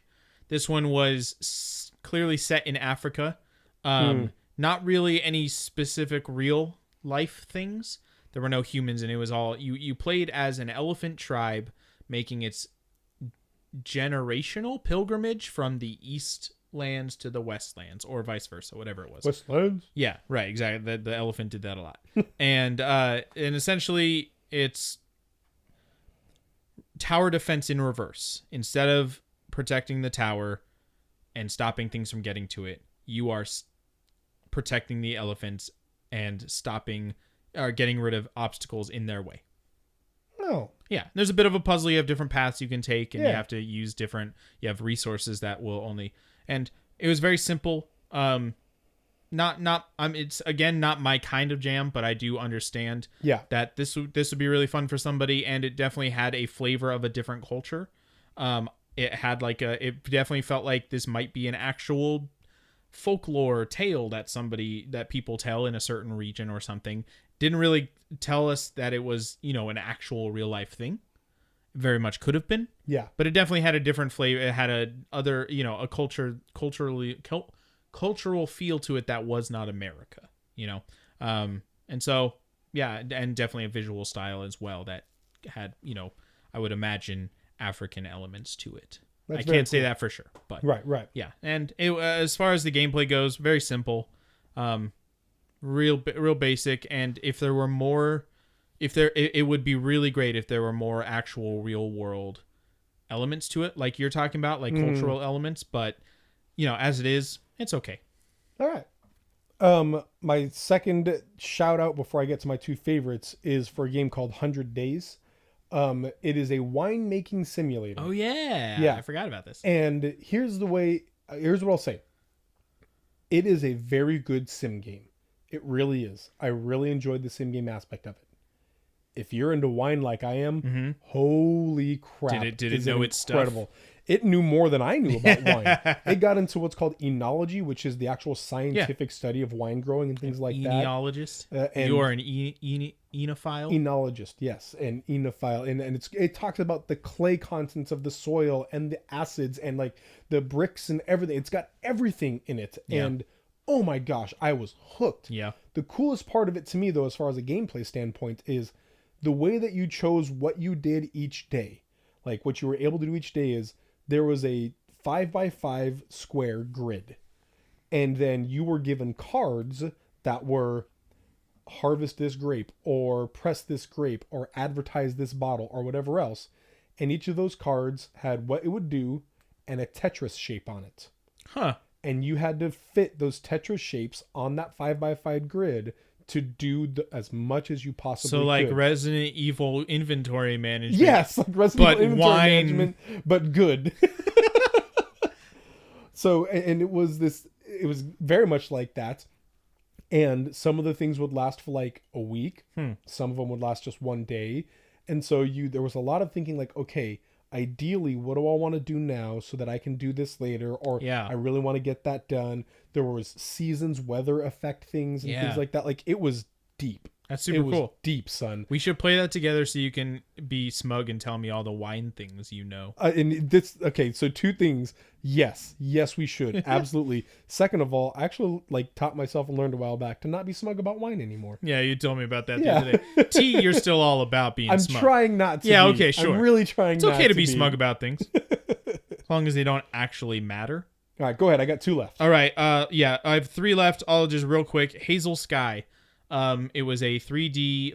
This one was clearly set in Africa. Not really any specific real life things. There were no humans, and it was all... You played as an elephant tribe making its generational pilgrimage from the East lands to the Westlands, or vice versa, whatever it was. Westlands? Yeah, right, exactly. The elephant did that a lot. and essentially it's tower defense in reverse. Instead of protecting the tower and stopping things from getting to it, you are protecting the elephants and stopping or getting rid of obstacles in their way. Oh. Yeah, there's a bit of a puzzle. You have different paths you can take, and you have to use different... You have resources that will only... And it was very simple. It's again not my kind of jam, but I do understand that this would be really fun for somebody, and it definitely had a flavor of a different culture. It had it definitely felt like this might be an actual folklore tale that people tell in a certain region or something. Didn't really tell us that it was, an actual real life thing. Very much could have been. Yeah. But it definitely had a different flavor. It had a cultural feel to it that was not America, and so, yeah, and definitely a visual style as well that had, I would imagine African elements to it. I can't say that for sure, but right. Yeah. And as far as the gameplay goes, very simple, real basic. And if there were more, it would be really great if there were more actual real world elements to it, like you're talking about, like cultural elements. But as it is, it's okay. All right. My second shout out before I get to my 2 favorites is for a game called 100 Days. It is a winemaking simulator. Oh yeah. I forgot about this. And here's what I'll say. It is a very good sim game. It really is. I really enjoyed the sim game aspect of it. if you're into wine like I am, holy crap. Did it know its stuff? Incredible. It knew more than I knew about wine. It got into what's called enology, which is the actual scientific study of wine growing and things like that. Enologist? And You are an enophile? enologist, yes, and enophile, and it talks about the clay contents of the soil and the acids and like the bricks and everything. It's got everything in it, and oh my gosh, I was hooked. Yeah. The coolest part of it to me, though, as far as a gameplay standpoint, is the way that you chose what you did each day. Like what you were able to do each day is there was a 5x5 square grid, and then you were given cards that were harvest this grape or press this grape or advertise this bottle or whatever else. And each of those cards had what it would do and a Tetris shape on it. Huh. And you had to fit those Tetris shapes on that 5x5 grid to do as much as you possibly So like could. Resident Evil inventory management. Yes, like Resident but Evil inventory wine. management, but good. So, and it was very much like that. And some of the things would last for like a week. Some of them would last just one day. And so there was a lot of thinking like, okay, ideally, what do I want to do now so that I can do this later? Or I really want to get that done. There was seasons, weather effect things and things like that. Like it was deep. That's super cool. Deep, son. We should play that together so you can be smug and tell me all the wine things you know. And this, okay, so two things. Yes, we should. Absolutely. Second of all, I actually taught myself and learned a while back to not be smug about wine anymore. Yeah, you told me about that the other day. Tea, you're still all about being smug. I'm trying not to. Yeah, be. okay, sure. I'm really trying It's not okay to be be smug about things. As long as they don't actually matter. All right, go ahead. I got 2 left. All right. I have 3 left. I'll just real quick. Hazel Sky. It was a 3D,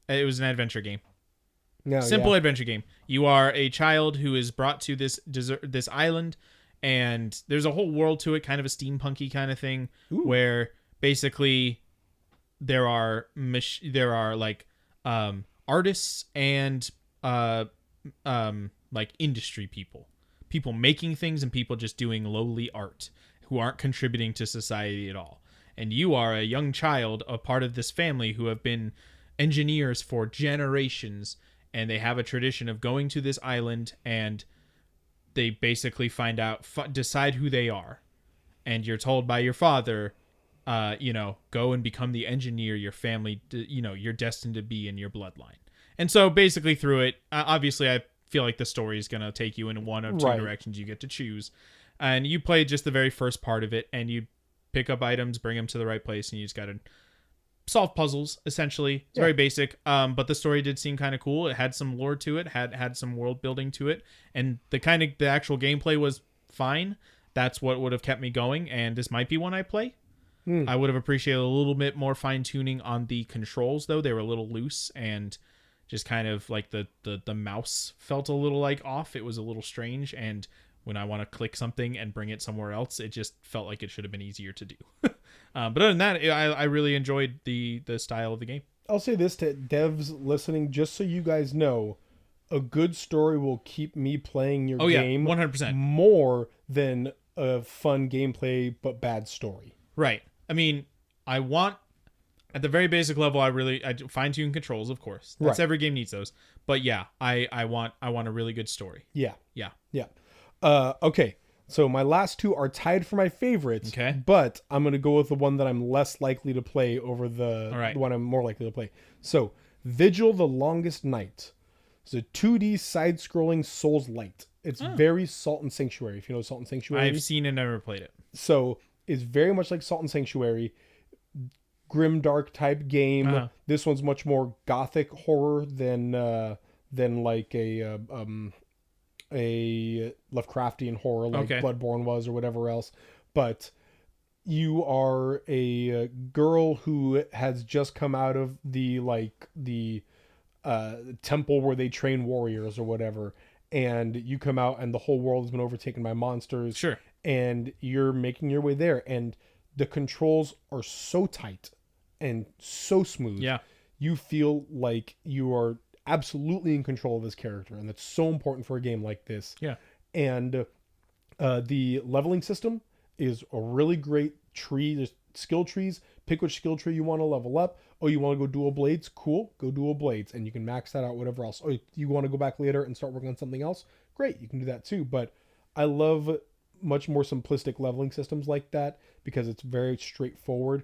it was an adventure game. No, Simple adventure game. You are a child who is brought to this island, and there's a whole world to it, kind of a steampunky kind of thing, where basically there are artists and industry people making things, and people just doing lowly art who aren't contributing to society at all. And you are a young child, a part of this family who have been engineers for generations, and they have a tradition of going to this island, and they basically decide who they are. And you're told by your father, go and become the engineer your family, you're destined to be in your bloodline. And so basically through it, obviously I feel like the story is going to take you in one of 2 directions you get to choose. And you play just the very first part of it, and you pick up items, bring them to the right place, and you just got to solve puzzles, essentially. It's very basic, but the story did seem kind of cool. It had some lore to it, had some world building to it, and the actual gameplay was fine. That's what would have kept me going, and this might be one I play. I would have appreciated a little bit more fine-tuning on the controls, though. They were a little loose, and just kind of like the mouse felt a little off. It was a little strange, and when I want to click something and bring it somewhere else, it just felt like it should have been easier to do. But other than that, I really enjoyed the style of the game. I'll say this to devs listening, just so you guys know, a good story will keep me playing your game 100%. more than a fun gameplay but bad story. Right. I mean, I want, at the very basic level, I fine-tune controls, of course. Every game needs those. But yeah, I want a really good story. Yeah. Yeah. Okay, so my last 2 are tied for my favorite. Okay. But I'm going to go with the one that I'm less likely to play over the one I'm more likely to play. So, Vigil, The Longest Night. It's a 2D side-scrolling Souls-light. It's very Salt and Sanctuary, if you know Salt and Sanctuary. I've seen and never played it. So, it's very much like Salt and Sanctuary. Grim, dark type game. This one's much more gothic horror than like a Lovecraftian horror like Bloodborne was or whatever else. But you are a girl who has just come out of the temple where they train warriors or whatever, and you come out and the whole world has been overtaken by monsters. Sure. And you're making your way there, and the controls are so tight and so smooth. Yeah. You feel like you are absolutely in control of this character, and that's so important for a game like this. Yeah. And the leveling system is a really great tree. There's skill trees, pick which skill tree you want to level up. Oh, you want to go dual blades? Cool, go dual blades, and you can max that out, whatever else. Oh, you want to go back later and start working on something else? Great, you can do that too. But I love much more simplistic leveling systems like that because it's very straightforward.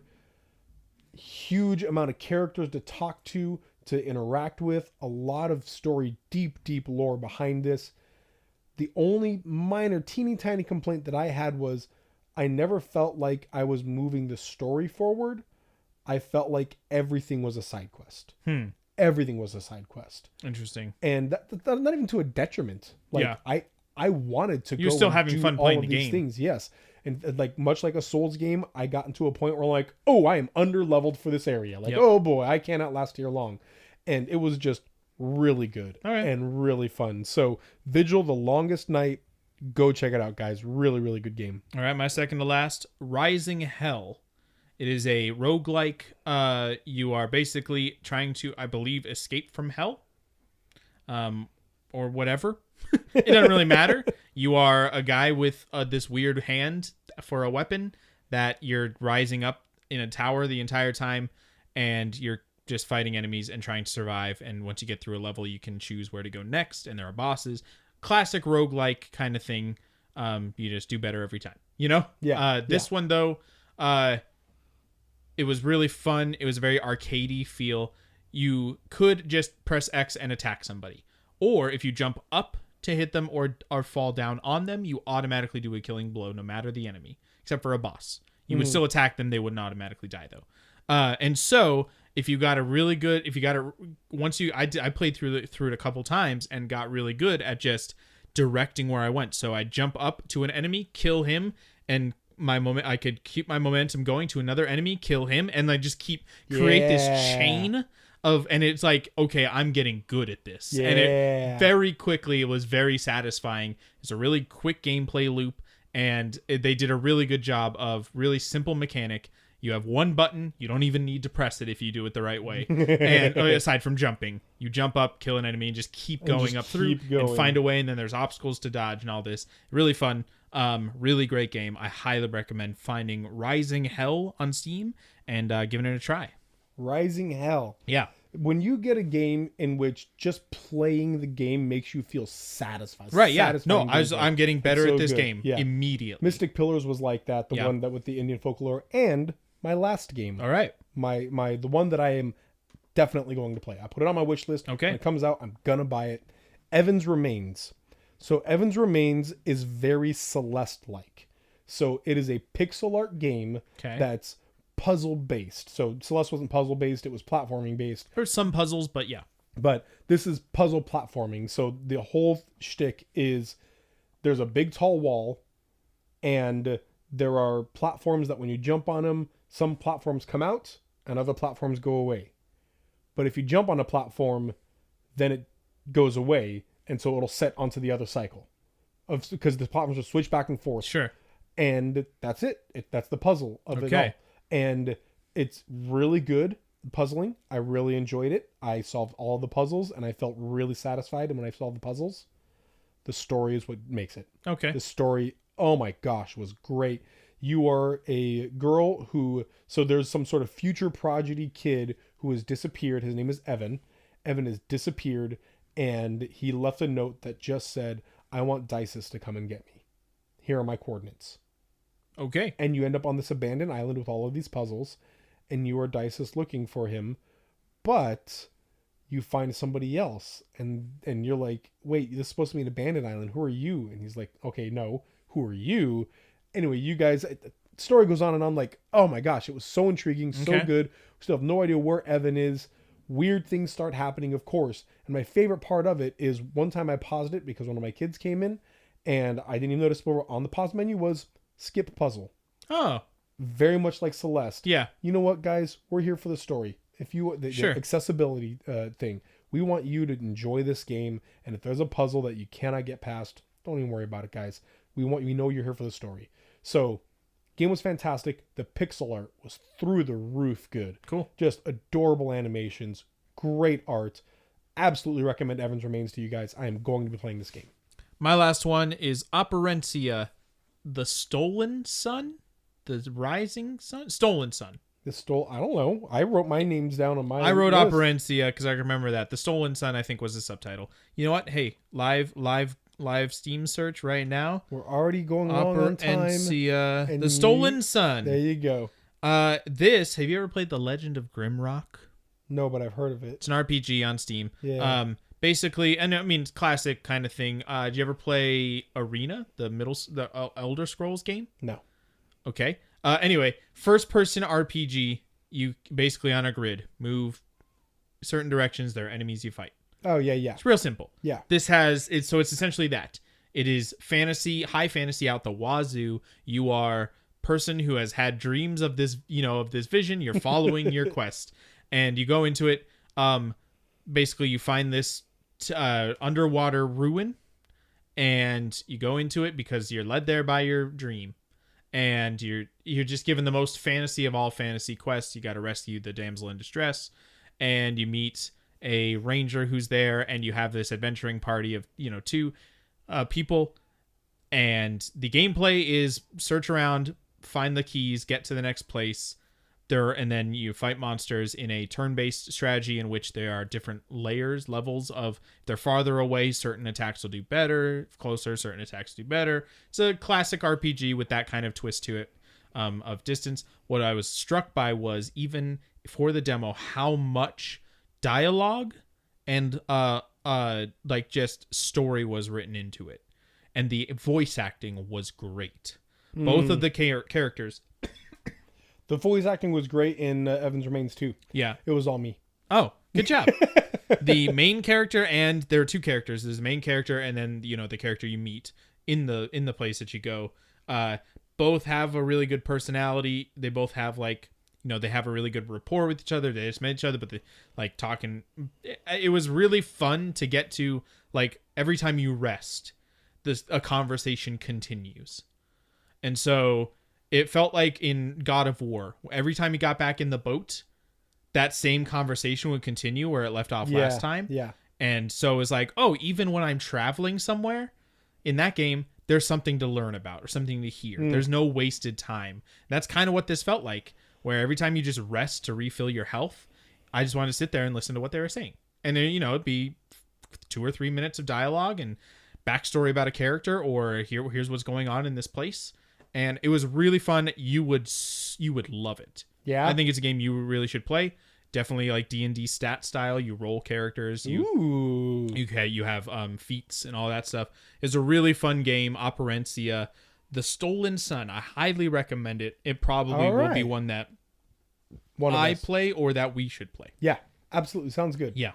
Huge amount of characters to talk to interact with, a lot of story, deep lore behind this. The only minor teeny tiny complaint that I had was I never felt like I was moving the story forward. I felt like everything was a side quest. Everything was a side quest. Interesting. And that's not even to a detriment. Like, yeah. I wanted to You're go still and having do fun all playing of the these game. things, yes. And like much like a Souls game, I got into a point where I'm like, oh, I am under leveled for this area. Like, oh boy, I cannot last here long. And it was just really good and really fun. So Vigil, The Longest Night, go check it out, guys. Really good game. All right, my second to last, Rising Hell. It is a roguelike. You are basically trying to, I believe, escape from hell. Or whatever. It doesn't really matter. You are a guy with this weird hand for a weapon that you're rising up in a tower the entire time, and you're just fighting enemies and trying to survive. And once you get through a level, you can choose where to go next, and there are bosses. Classic roguelike kind of thing. You just do better every time, you know? Yeah. This one, though, it was really fun. It was a very arcadey feel. You could just press X and attack somebody. Or if you jump up to hit them or fall down on them, you automatically do a killing blow no matter the enemy, except for a boss. You would still attack them. They wouldn't automatically die, though. And so if you got a really good, I played through it a couple times and got really good at just directing where I went. So I jump up to an enemy, kill him, and I could keep my momentum going to another enemy, kill him, and I just create this chain and it's like, okay, I'm getting good at this. Yeah. And it very quickly, it was very satisfying. It's a really quick gameplay loop, and they did a really good job of really simple mechanic. You have one button. You don't even need to press it if you do it the right way. And aside from jumping, you jump up, kill an enemy, and just keep going up through and find a way. And then there's obstacles to dodge and all this. Really fun. Really great game. I highly recommend finding Rising Hell on Steam and giving it a try. Rising Hell. Yeah. When you get a game in which just playing the game makes you feel satisfied. Right, yeah. No, I'm getting better at this game yeah. immediately. Mystic Pillars was like that, the one that with the Indian folklore, and my last game. All right. The one that I am definitely going to play. I put it on my wish list. Okay. When it comes out, I'm gonna buy it. Evan's Remains. So Evan's Remains is very Celeste-like. So it is a pixel art game that's puzzle based. So Celeste wasn't puzzle based, it was platforming based. There's some puzzles, but yeah. But this is puzzle platforming. So the whole shtick is there's a big tall wall, and there are platforms that when you jump on them, some platforms come out and other platforms go away. But if you jump on a platform, then it goes away, and so it'll set onto the other cycle because the platforms will switch back and forth. Sure. And that's it. That's the puzzle of it all. And it's really good puzzling. I really enjoyed it. I solved all the puzzles, and I felt really satisfied. And when I solved the puzzles, the story is what makes it. Okay. The story, oh my gosh, was great. You are a girl so there's some sort of future prodigy kid who has disappeared. His name is Evan. Evan has disappeared, and he left a note that just said, I want Dices to come and get me. Here are my coordinates. Okay. And you end up on this abandoned island with all of these puzzles, and you are Dices looking for him, but you find somebody else, and you're like, wait, this is supposed to be an abandoned island. Who are you? And he's like, okay, no, who are you? Anyway, you guys, the story goes on and on, like, oh my gosh, it was so intriguing, so good. We still have no idea where Evan is. Weird things start happening, of course. And my favorite part of it is one time I paused it because one of my kids came in, and I didn't even notice, but on the pause menu was skip puzzle. Oh. Very much like Celeste. Yeah. You know what, guys? We're here for the story. If you the accessibility thing, we want you to enjoy this game. And if there's a puzzle that you cannot get past, don't even worry about it, guys. We know you're here for the story. So, game was fantastic. The pixel art was through the roof good. Cool. Just adorable animations, great art. Absolutely recommend Evan's Remains to you guys. I am going to be playing this game. My last one is Operencia, The Stolen Son. the Rising Sun, Stolen Sun. I don't know. I wrote my names down on my I wrote list. Operencia because I remember that. The Stolen Sun, I think, was the subtitle. You know what? Hey, live Steam search right now. We're already going long on time. Operencia, the Stolen Sun. There you go. Have you ever played The Legend of Grimrock? No, but I've heard of it. It's an RPG on Steam. Yeah. Basically, and I mean, it's classic kind of thing. Did you ever play Arena, the Elder Scrolls game? No. Okay. Anyway, first person RPG, you basically on a grid move certain directions. There are enemies you fight. Oh yeah. It's real simple. Yeah. This has it, so it's essentially that. It is fantasy, high fantasy out the wazoo. You are person who has had dreams of this, of this vision. You're following your quest, and you go into it. Basically, you find this underwater ruin, and you go into it because you're led there by your dream. And you're just given the most fantasy of all fantasy quests. You got to rescue the damsel in distress, and you meet a ranger who's there, and you have this adventuring party of 2 people. And the gameplay is search around, find the keys, get to the next place. And then you fight monsters in a turn-based strategy in which there are different levels of, if they're farther away, certain attacks will do better. If closer, certain attacks do better. It's a classic RPG with that kind of twist to it, of distance. What I was struck by was, even for the demo, how much dialogue and just story was written into it. And the voice acting was great. Both of the characters. The voice acting was great in Evans Remains too. Yeah. It was all me. Oh, good job. The main character, and there are 2 characters. There's the main character and then, the character you meet in the place that you go. Both have a really good personality. They both have they have a really good rapport with each other. They just met each other, but they talking. It was really fun to get to, every time you rest, a conversation continues. And so it felt like in God of War, every time you got back in the boat, that same conversation would continue where it left off last time. Yeah. And so it was like, oh, even when I'm traveling somewhere in that game, there's something to learn about or something to hear. There's no wasted time. That's kind of what this felt like, where every time you just rest to refill your health, I just wanted to sit there and listen to what they were saying. And then, it'd be 2 or 3 minutes of dialogue and backstory about a character, or here's what's going on in this place. And it was really fun. You would love it. Yeah. I think it's a game you really should play. Definitely like D&D stat style. You roll characters. You have feats and all that stuff. It's a really fun game. Operencia, The Stolen Sun. I highly recommend it. It probably will be one that I play or that we should play. Yeah, absolutely. Sounds good. Yeah.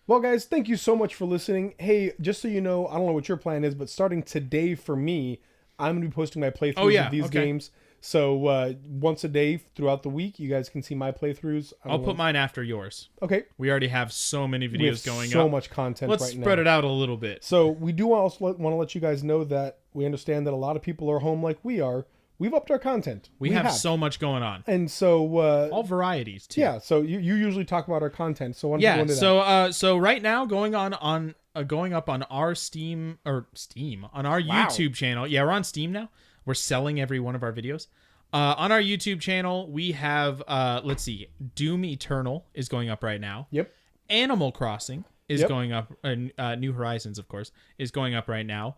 Well, guys, thank you so much for listening. Hey, just so you know, I don't know what your plan is, but starting today for me, I'm going to be posting my playthroughs of these games. So once a day throughout the week, you guys can see my playthroughs. I'll put mine after yours. Okay. We already have so many videos going up. So much content Let's right now. spread it out a little bit. So we do also want to let you guys know that we understand that a lot of people are home like we are. We've upped our content. We have so much going on. And so all varieties too. Yeah, so you usually talk about our content. So why don't you go into that? So right now going up on our Steam on our YouTube channel. Yeah, we're on Steam now. We're selling every one of our videos. On our YouTube channel, we have let's see, Doom Eternal is going up right now. Yep. Animal Crossing is going up. New Horizons, of course, is going up right now.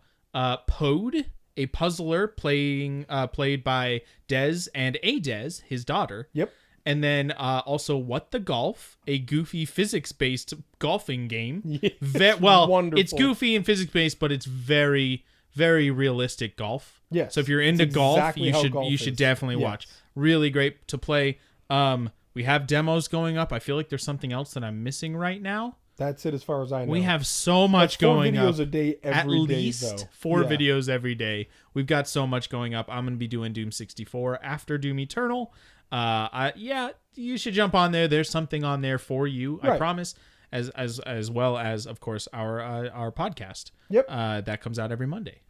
Pode, a puzzler played by Dez and Dez, his daughter. Yep. And then also What the Golf, a goofy physics-based golfing game. Yes, wonderful. It's goofy and physics-based, but it's very, very realistic golf. Yes. So if you're into golf, you should definitely watch. Really great to play. We have demos going up. I feel like there's something else that I'm missing right now. That's it as far as I know. We have so much going up. 4 videos a day At least 4 videos every day. We've got so much going up. I'm going to be doing Doom 64 after Doom Eternal. You should jump on there. There's something on there for you. Right. I promise. As well as, of course, our podcast. Yep. That comes out every Monday.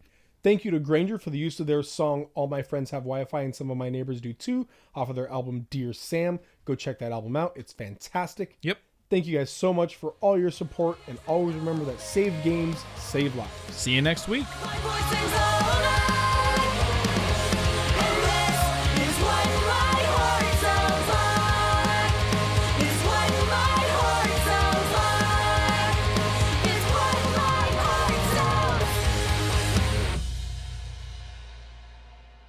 Thank you to Granger for the use of their song All My Friends Have Wi-Fi and Some of My Neighbors Do Too off of their album Dear Sam. Go check that album out. It's fantastic. Yep. Thank you guys so much for all your support, and always remember that save games, save lives. See you next week. My voice sings all night.